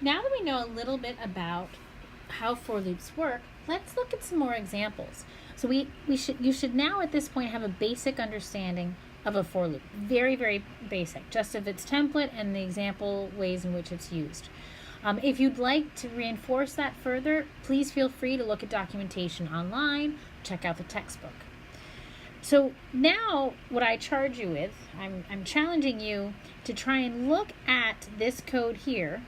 Now that we know a little bit about how for loops work, let's look at some more examples. So you should now at this point have a basic understanding of a for loop. Very, very basic, just of its template and the example ways in which it's used. If you'd like to reinforce that further, please feel free to look at documentation online, check out the textbook. So now what I charge you with, I'm challenging you to try and look at this code here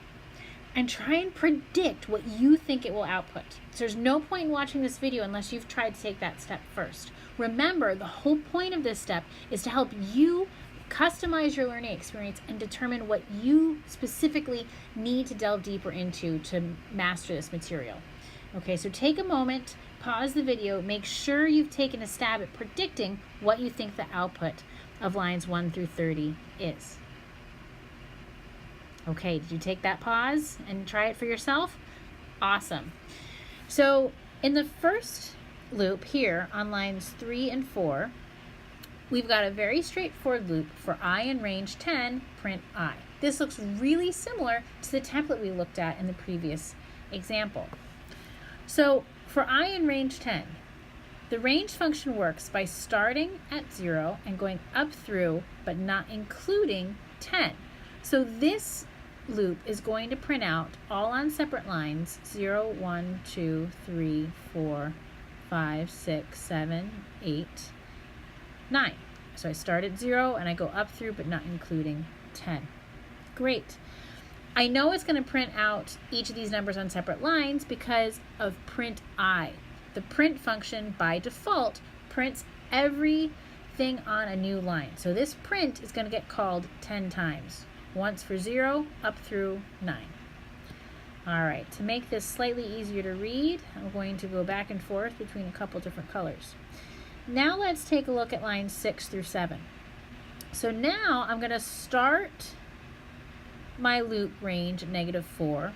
and try and predict what you think it will output. So there's no point in watching this video unless you've tried to take that step first. Remember, the whole point of this step is to help you customize your learning experience and determine what you specifically need to delve deeper into to master this material. Okay, so take a moment, pause the video, make sure you've taken a stab at predicting what you think the output of lines 1 through 30 is. Okay, did you take that pause and try it for yourself? Awesome. So in the first loop here on lines 3 and 4, we've got a very straightforward loop for I in range 10, print I. This looks really similar to the template we looked at in the previous example. So for I in range 10, the range function works by starting at 0 and going up through, but not including 10. So this loop is going to print out all on separate lines 0, 1, 2, 3, 4, 5, 6, 7, 8, 9. So I start at 0 and I go up through but not including 10. Great. I know it's going to print out each of these numbers on separate lines because of print I. The print function by default prints everything on a new line. So this print is going to get called 10 times. Once for 0 up through 9. All right, to make this slightly easier to read, I'm going to go back and forth between a couple different colors. Now let's take a look at lines 6 through 7. So now I'm going to start my loop range at -4.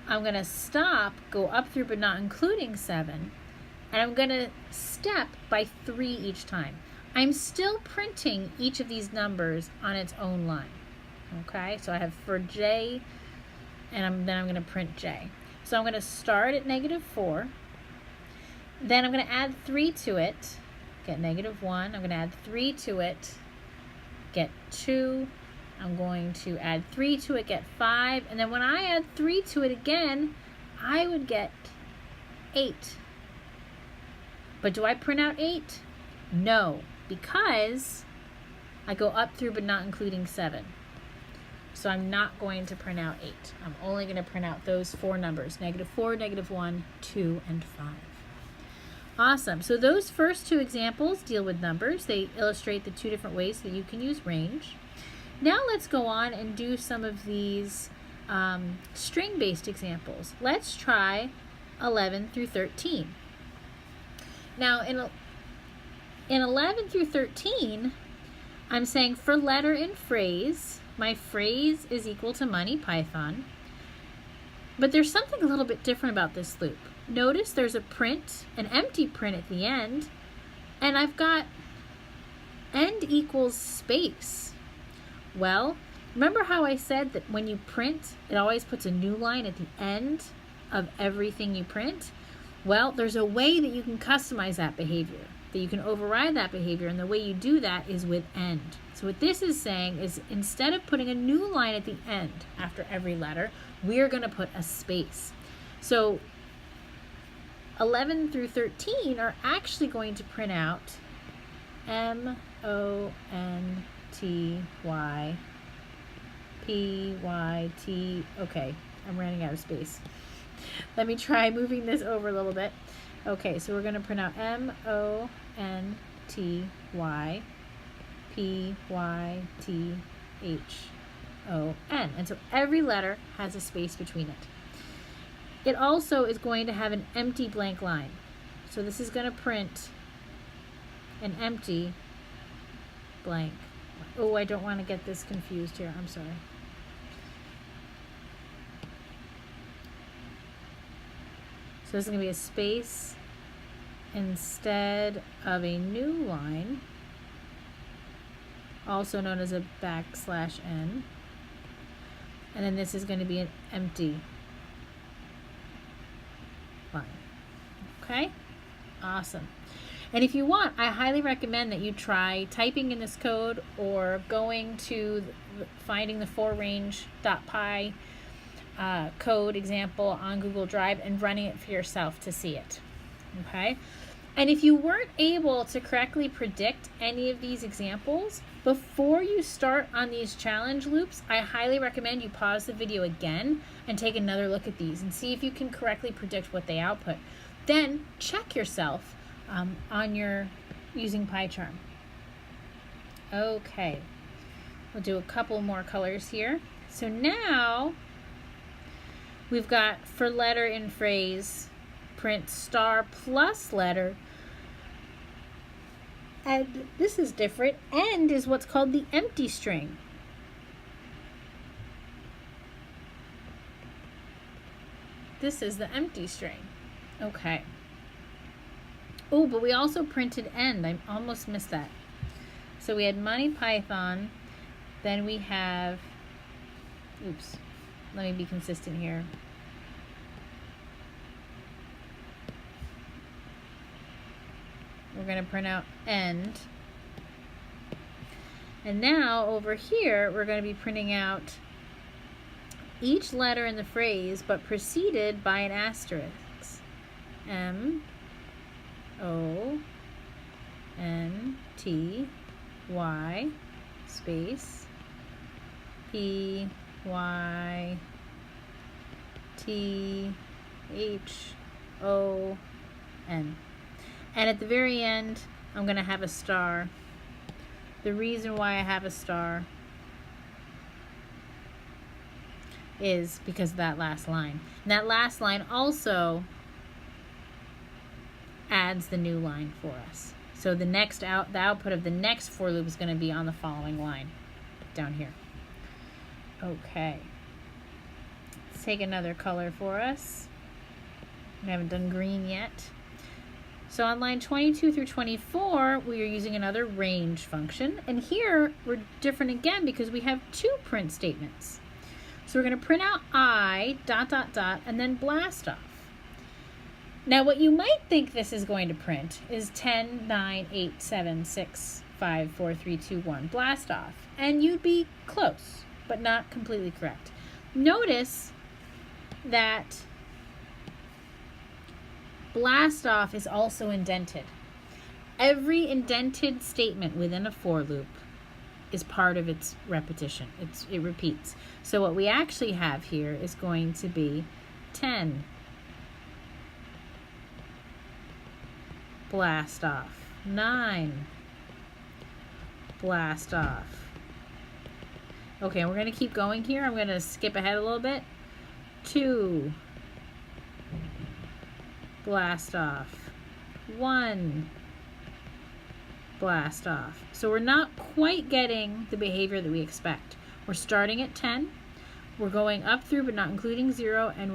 I'm going to stop, go up through but not including 7, and I'm going to step by 3 each time. I'm still printing each of these numbers on its own line. Okay, so I have for J, and then I'm going to print J. So I'm going to start at -4. Then I'm going to add 3 to it, get -1. I'm going to add 3 to it, get 2. I'm going to add 3 to it, get 5. And then when I add 3 to it again, I would get 8. But do I print out 8? No, because I go up through but not including 7. So I'm not going to print out 8. I'm only going to print out those 4 numbers, -4, -1, 2, and 5. Awesome. So those first 2 examples deal with numbers. They illustrate the 2 different ways that you can use range. Now let's go on and do some of these string-based examples. Let's try 11 through 13. Now in 11 through 13, I'm saying for letter in phrase, my phrase is equal to MoneyPython. But there's something a little bit different about this loop. Notice there's a print, an empty print at the end, and I've got end equals space. Well, remember how I said that when you print, it always puts a new line at the end of everything you print? Well, there's a way that you can customize that behavior, that you can override that behavior, and the way you do that is with end. So what this is saying is instead of putting a new line at the end after every letter, we're going to put a space. So 11 through 13 are actually going to print out MONTYPYT. Okay, I'm running out of space. Let me try moving this over a little bit. Okay, so we're going to print out MONTYPYTHON. And so every letter has a space between it. It also is going to have an empty blank line. So this is going to print an empty blank. Oh, I don't want to get this confused here. I'm sorry. So this is going to be a space instead of a new line, also known as a \n. And then this is going to be an empty line. Okay? Awesome. And if you want, I highly recommend that you try typing in this code or going to finding the forrange.py code example on Google Drive and running it for yourself to see it. Okay? And if you weren't able to correctly predict any of these examples, before you start on these challenge loops, I highly recommend you pause the video again and take another look at these and see if you can correctly predict what they output. Then check yourself on your using PyCharm. Okay, we'll do a couple more colors here. So now we've got for letter in phrase, print star plus letter. And this is different. End is what's called the empty string. This is the empty string. Okay. Oh, but we also printed end. I almost missed that. So we had MontyPython. Then we have, oops, let me be consistent here. We're going to print out end. And now over here, we're going to be printing out each letter in the phrase, but preceded by an asterisk. M, O, N, T, Y, space, P, Y, T, H, O, N. And at the very end, I'm going to have a star. The reason why I have a star is because of that last line. And that last line also adds the new line for us. So the output of the next for loop is going to be on the following line down here. Okay. Let's take another color for us. We haven't done green yet. So on line 22 through 24, we are using another range function. And here, we're different again because we have two print statements. So we're going to print out I, ... and then blast off. Now, what you might think this is going to print is 10, 9, 8, 7, 6, 5, 4, 3, 2, 1, blast off. And you'd be close, but not completely correct. Notice that blast off is also indented. Every indented statement within a for loop is part of its repetition. It repeats. So what we actually have here is going to be 10, blast off, 9, blast off. Okay, we're going to keep going here. I'm going to skip ahead a little bit. 2, blast off, 1, blast off. So we're not quite getting the behavior that we expect. We're starting at 10, we're going up through but not including 0, and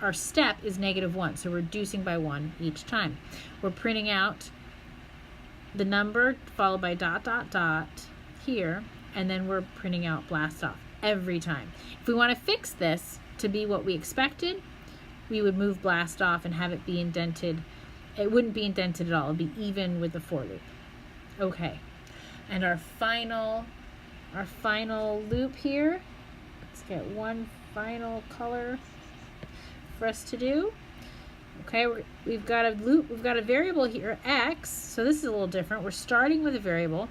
our step is -1, so we're reducing by 1 each time. We're printing out the number followed by ... here, and then we're printing out blast off every time. If we want to fix this to be what we expected, we would move blast off and have it be indented. It wouldn't be indented at all. It would be even with the for loop. Okay, and our final loop here. Let's get one final color for us to do. Okay, we've got a loop. We've got a variable here, x. So this is a little different. We're starting with a variable.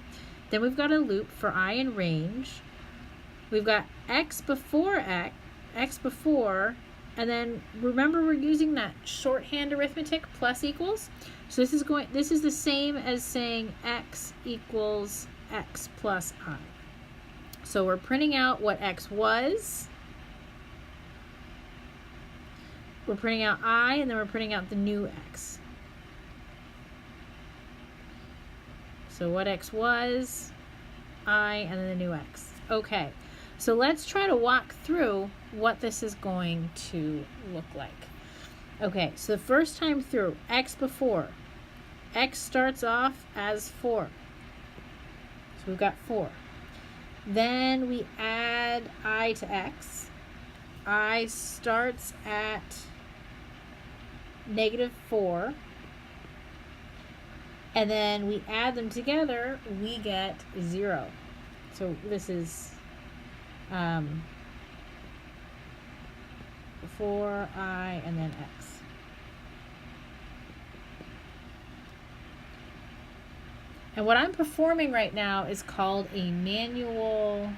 Then we've got a loop for I in range. We've got x before, and then remember we're using that shorthand arithmetic, plus equals. So this is the same as saying x equals x plus I. So we're printing out what x was. We're printing out I, and then we're printing out the new x. So what x was, I, and then the new x. Okay, so let's try to walk through what this is going to look like. Okay, so the first time through, x before. X starts off as 4. So we've got 4. Then we add I to x. I starts at -4, and then we add them together, we get 0. So this is 4i and then x. And what I'm performing right now is called a manual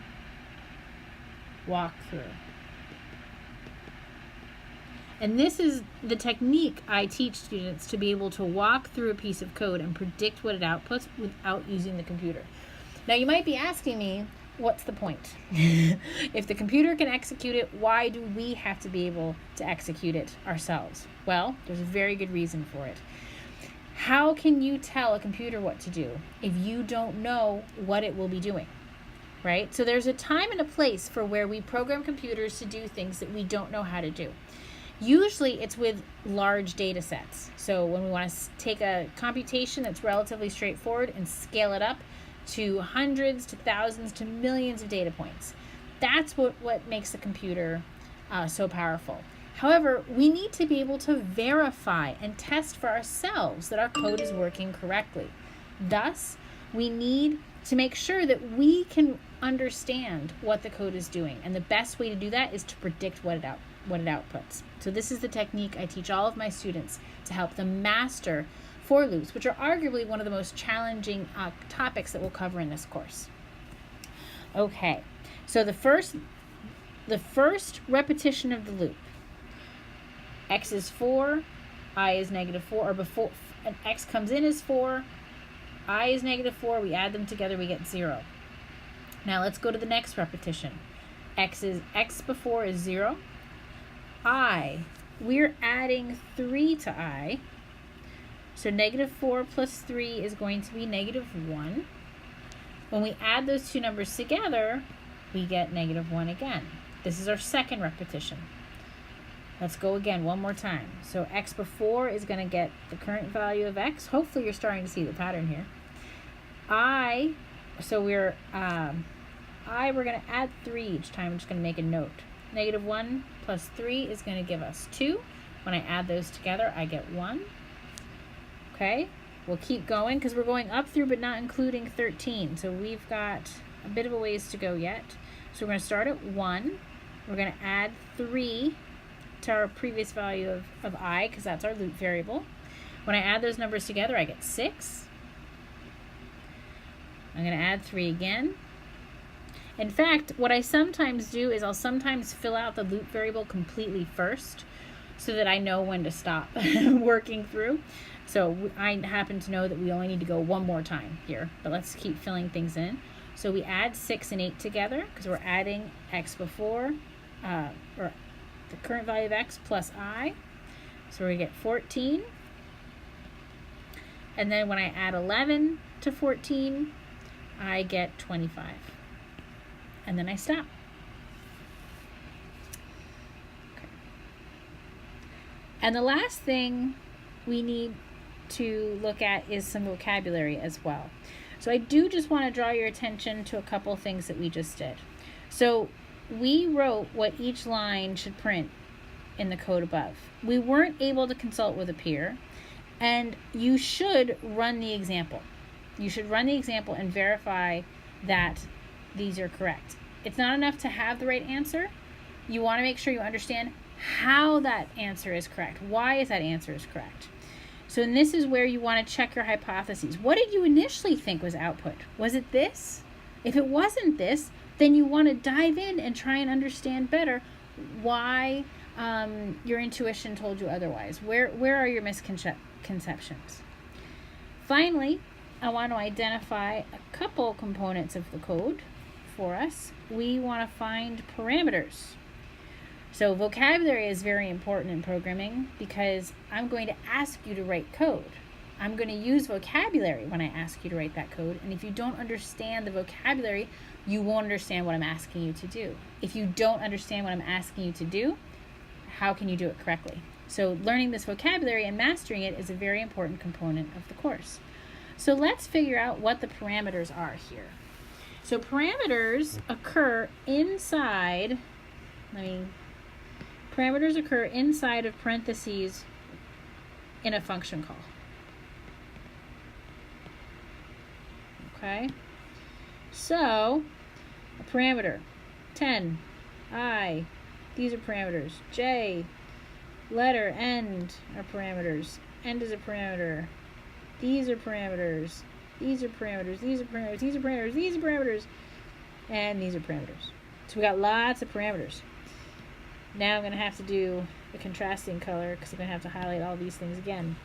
walkthrough. And this is the technique I teach students to be able to walk through a piece of code and predict what it outputs without using the computer. Now you might be asking me, what's the point? If the computer can execute it, why do we have to be able to execute it ourselves? Well, there's a very good reason for it. How can you tell a computer what to do if you don't know what it will be doing, right? So there's a time and a place for where we program computers to do things that we don't know how to do. Usually it's with large data sets. So when we want to take a computation that's relatively straightforward and scale it up to hundreds, to thousands, to millions of data points. That's what makes the computer so powerful. However, we need to be able to verify and test for ourselves that our code is working correctly. Thus, we need to make sure that we can understand what the code is doing. And the best way to do that is to predict what it outputs. So this is the technique I teach all of my students to help them master for loops, which are arguably one of the most challenging topics that we'll cover in this course. Okay, so the first repetition of the loop. X is 4, I is -4, or before an X comes in as 4, I is -4, we add them together, we get 0. Now let's go to the next repetition. X before is 0. We're adding 3 to I. So -4 plus 3 is going to be -1. When we add those two numbers together, we get -1 again. This is our second repetition. Let's go again one more time. So X before is going to get the current value of X. Hopefully you're starting to see the pattern here. We're going to add 3 each time. I'm just going to make a note. -1 plus 3 is going to give us 2. When I add those together, I get 1. Okay, we'll keep going because we're going up through but not including 13. So we've got a bit of a ways to go yet. So we're going to start at 1. We're going to add 3 to our previous value of I, because that's our loop variable. When I add those numbers together, I get 6. I'm going to add 3 again. In fact, what I sometimes do is I'll sometimes fill out the loop variable completely first so that I know when to stop working through. So I happen to know that we only need to go one more time here, but let's keep filling things in. So we add 6 and 8 together because we're adding X before, or the current value of X plus I. So we get 14. And then when I add 11 to 14, I get 25. And then I stop. Okay. And the last thing we need to look at is some vocabulary as well. So I do just want to draw your attention to a couple things that we just did. So we wrote what each line should print in the code above. We weren't able to consult with a peer, and you should run the example. You should run the example and verify that these are correct. It's not enough to have the right answer. You want to make sure you understand how that answer is correct. Why is that answer is correct? So this is where you want to check your hypotheses. What did you initially think was output? Was it this? If it wasn't this, then you want to dive in and try and understand better why your intuition told you otherwise. Where are your misconceptions? Finally, I want to identify a couple components of the code for us. We want to find parameters. So vocabulary is very important in programming because I'm going to ask you to write code. I'm going to use vocabulary when I ask you to write that code. And if you don't understand the vocabulary, you won't understand what I'm asking you to do. If you don't understand what I'm asking you to do, how can you do it correctly? So learning this vocabulary and mastering it is a very important component of the course. So let's figure out what the parameters are here. So parameters occur inside, let me Parameters occur inside of parentheses in a function call. Okay? So, a parameter, 10, I, these are parameters, J, letter, end are parameters, end is a parameter, these are parameters, these are parameters, these are parameters, these are parameters, these are parameters, and these are parameters. So we got lots of parameters. Now I'm going to have to do a contrasting color because I'm going to have to highlight all these things again.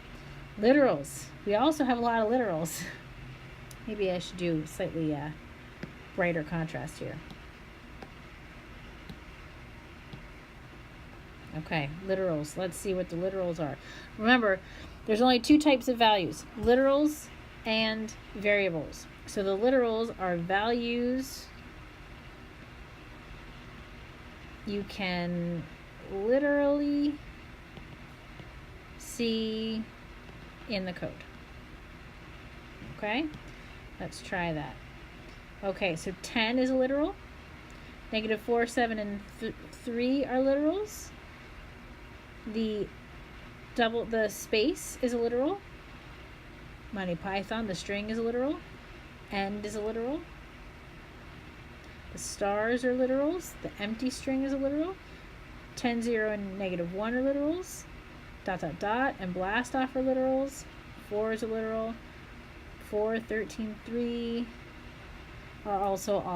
Literals. We also have a lot of literals. Maybe I should do slightly brighter contrast here. Okay, literals. Let's see what the literals are. Remember, there's only two types of values, literals and variables. So the literals are values you can literally see in the code. Okay, let's try that. Okay, so 10 is a literal. -4, 7, and 3 are literals. The space is a literal. Monty Python, the string is a literal. End is a literal. The stars are literals. The empty string is a literal. 10, 0, and -1 are literals. ... and blast off are literals. 4 is a literal. 4, 13, 3 are also all